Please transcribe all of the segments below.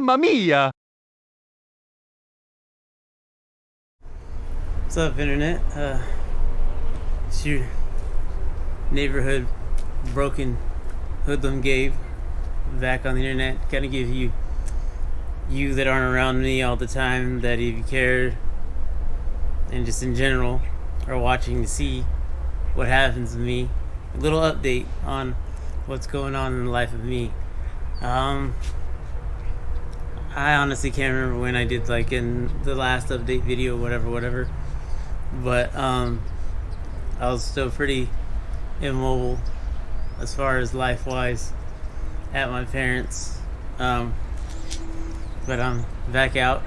Mamma mia! What's up, internet? It's your neighborhood broken hoodlum Gabe back on the internet. Kind of give you that aren't around me all the time, that if you care and just in general are watching to see what happens to me, a little update on what's going on in the life of me. I honestly can't remember when I did, like, in the last update video, whatever, but I was still pretty immobile as far as life wise at my parents, but I'm back out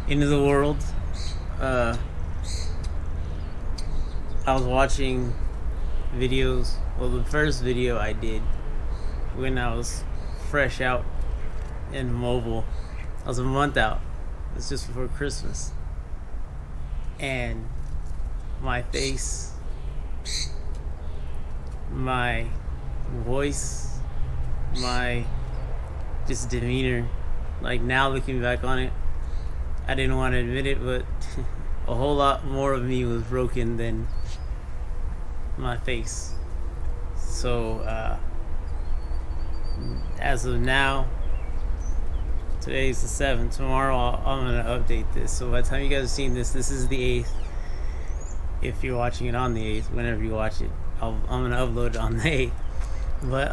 into the world. I was watching videos. Well, the first video I did when I was fresh out and mobile, I was a month out. It was just before Christmas, and my face, my voice, my just demeanor, like, now looking back on it, I didn't want to admit it, but a whole lot more of me was broken than my face. So as of now, today's the 7th. Tomorrow I'm going to update this. So by the time you guys have seen this, this is the 8th. If you're watching it on the 8th, whenever you watch it, I'm going to upload it on the 8th. But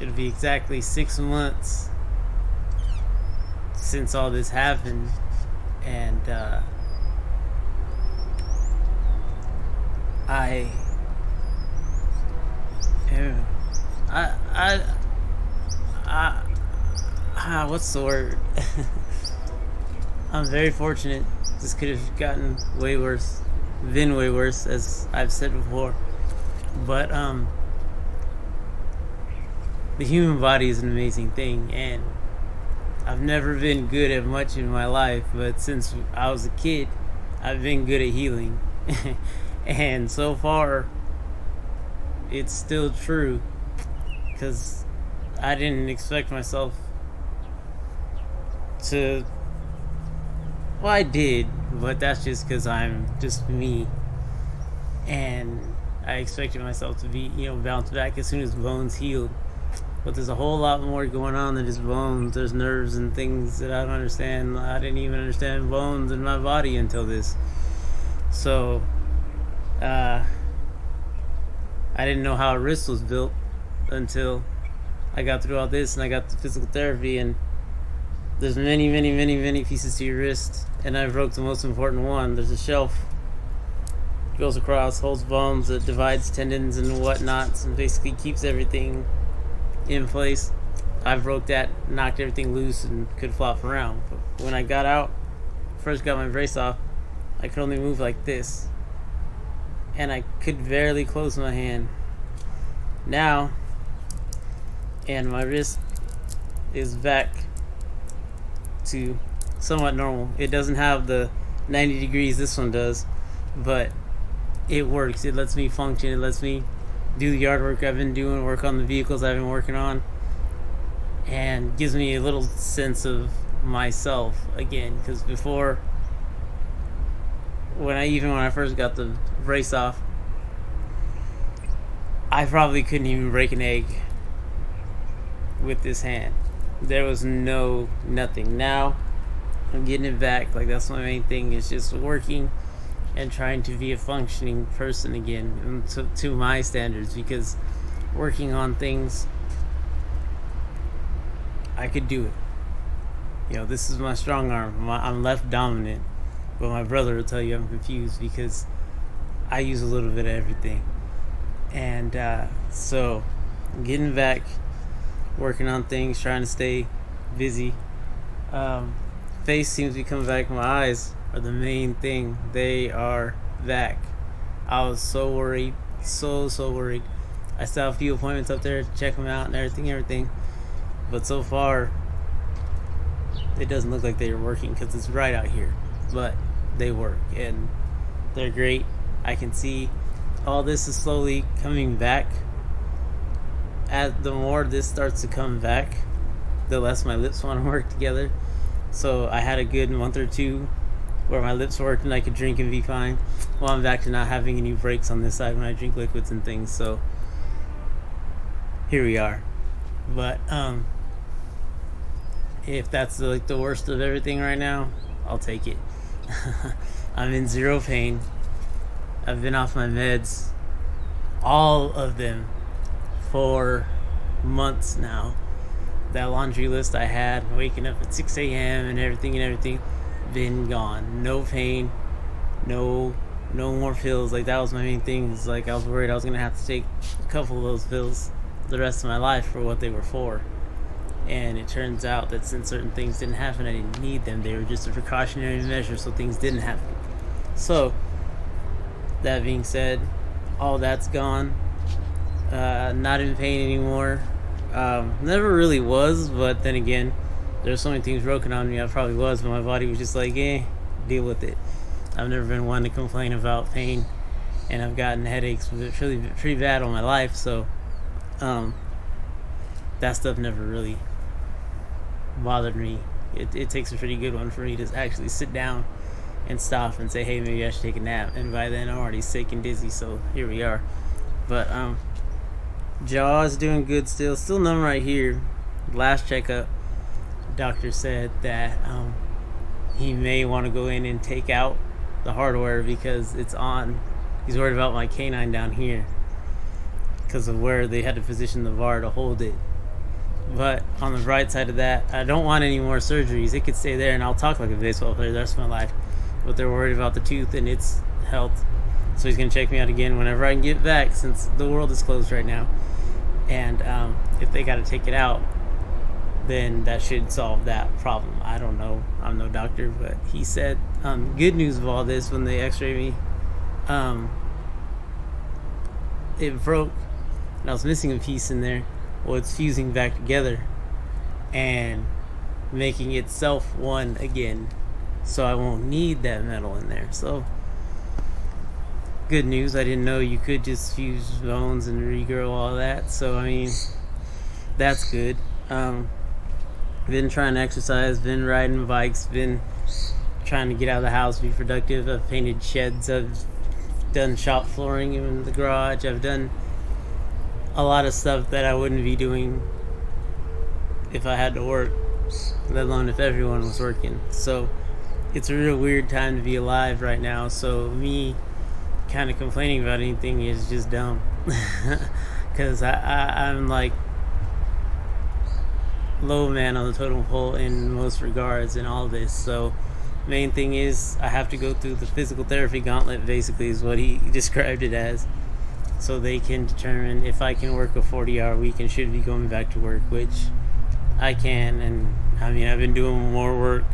it'll be exactly 6 months since all this happened. And what's the word? I'm very fortunate. This could have gotten way worse, been way worse, as I've said before. But the human body is an amazing thing, and I've never been good at much in my life, but since I was a kid, I've been good at healing. And so far, it's still true, because I didn't expect myself to. Well, I did, but that's just because I'm just me, and I expected myself to be, bounce back as soon as bones healed. But there's a whole lot more going on than just bones. There's nerves and things that I don't understand. I didn't even understand bones in my body until this. So I didn't know how a wrist was built until I got through all this and I got the physical therapy. And there's many pieces to your wrist, and I broke the most important one. There's a shelf, goes across, holds bones, that divides tendons and whatnots, and basically keeps everything in place. I broke that, knocked everything loose, and could flop around. But when I got out, first got my brace off, I could only move like this, and I could barely close my hand. Now, and my wrist is back to somewhat normal. It doesn't have the 90 degrees this one does, but it works. It lets me function. It lets me do the yard work I've been doing, work on the vehicles I've been working on, and gives me a little sense of myself again. Because before, when I first got the brace off, I probably couldn't even break an egg with this hand. There was nothing. Now I'm getting it back. Like, that's my main thing, is just working and trying to be a functioning person again, to my standards, because working on things, I could do it. This is my strong arm. I'm left dominant, but my brother will tell you I'm confused because I use a little bit of everything. And so I'm getting back, working on things, trying to stay busy. Face seems to be coming back. My eyes are the main thing. They are back. I was so worried, so worried. I still have a few appointments up there to check them out and everything. But so far, it doesn't look like they're working because it's right out here. But they work, and they're great. I can see all this is slowly coming back. As the more this starts to come back, the less my lips want to work together. So I had a good month or two where my lips worked and I could drink and be fine. Well, I'm back to not having any breaks on this side when I drink liquids and things. So here we are. But if that's like the worst of everything right now, I'll take it. I'm in zero pain. I've been off my meds, all of them, for months now. That laundry list I had, waking up at 6 a.m. and everything, been gone. No pain, no more pills. Like, that was my main thing. Is like, I was worried I was gonna have to take a couple of those pills the rest of my life for what they were for. And it turns out that since certain things didn't happen, I didn't need them. They were just a precautionary measure so things didn't happen. So, that being said, all that's gone. Not in pain anymore. Never really was, but then again, there's so many things broken on me. I probably was, but my body was just like, deal with it. I've never been one to complain about pain, and I've gotten headaches pretty bad all my life. So, that stuff never really bothered me. It takes a pretty good one for me to actually sit down and stop and say, hey, maybe I should take a nap. And by then, I'm already sick and dizzy. So here we are. But jaw is doing good still numb right here. Last checkup, doctor said that he may want to go in and take out the hardware because it's on. He's worried about my canine down here because of where they had to position the VAR to hold it. But on the bright side of that, I don't want any more surgeries. It could stay there and I'll talk like a baseball player the rest of my life. But they're worried about the tooth and its health. So he's going to check me out again whenever I can get back, since the world is closed right now. And if they got to take it out, then that should solve that problem. I don't know. I'm no doctor, but he said, good news of all this, when they x-rayed me, it broke and I was missing a piece in there. Well, it's fusing back together and making itself one again, so I won't need that metal in there. So good news. I didn't know you could just fuse bones and regrow all that. So I mean, that's good. Been trying to exercise, been riding bikes, been trying to get out of the house, be productive. I've painted sheds, I've done shop flooring in the garage, I've done a lot of stuff that I wouldn't be doing if I had to work, let alone if everyone was working. So it's a real weird time to be alive right now. So me kind of complaining about anything is just dumb. Because I'm like low man on the totem pole in most regards in all this. So main thing is I have to go through the physical therapy gauntlet, basically, is what he described it as, so they can determine if I can work a 40-hour week and should be going back to work, which I can. And I mean, I've been doing more work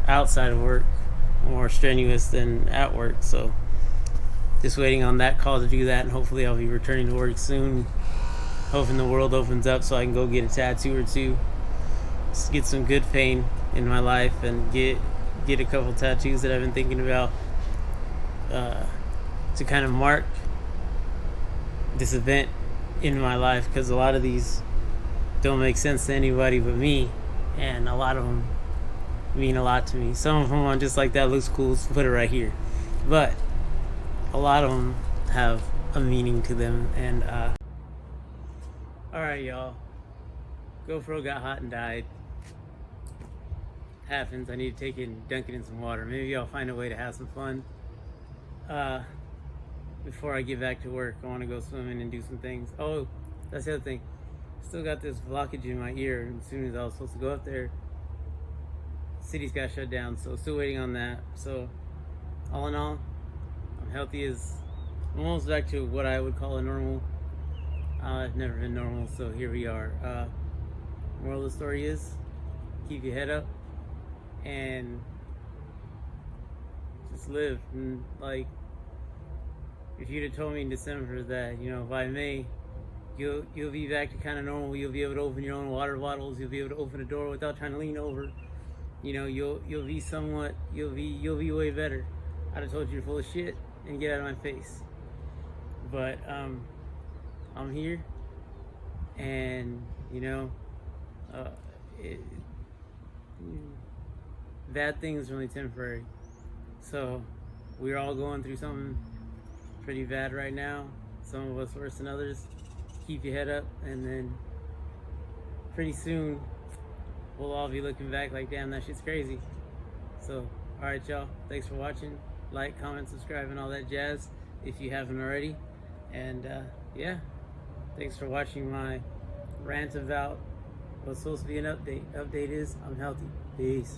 outside of work, more strenuous than at work, so just waiting on that call to do that, and hopefully I'll be returning to work soon, hoping the world opens up so I can go get a tattoo or two, just get some good pain in my life, and get a couple tattoos that I've been thinking about to kind of mark this event in my life, because a lot of these don't make sense to anybody but me, and a lot of them mean a lot to me. Some of them I'm just like, that looks cool, so put it right here. But a lot of them have a meaning to them. And alright, y'all, GoPro got hot and died. Happens. I need to take it and dunk it in some water. Maybe I'll find a way to have some fun before I get back to work. I want to go swimming and do some things. Oh, that's the other thing. Still got this blockage in my ear. As soon as I was supposed to go up there, city's got shut down. So still waiting on that. So all in all, I'm healthy as I'm almost back to what I would call a normal. I've never been normal, so here we are. Moral of the story is, keep your head up and just live. And like, if you'd have told me in December that, you know, by May you'll be back to kind of normal, you'll be able to open your own water bottles, you'll be able to open a door without trying to lean over, you know, you'll be somewhat, you'll be way better, I'd have told you you're full of shit and get out of my face. But I'm here, and you know, it, bad things are only temporary. So we're all going through something pretty bad right now. Some of us worse than others. Keep your head up, and then pretty soon we'll all be looking back like, damn, that shit's crazy. So, alright, y'all. Thanks for watching. Like, comment, subscribe, and all that jazz if you haven't already. And yeah, thanks for watching my rant about what's supposed to be an update. Update is I'm healthy. Peace.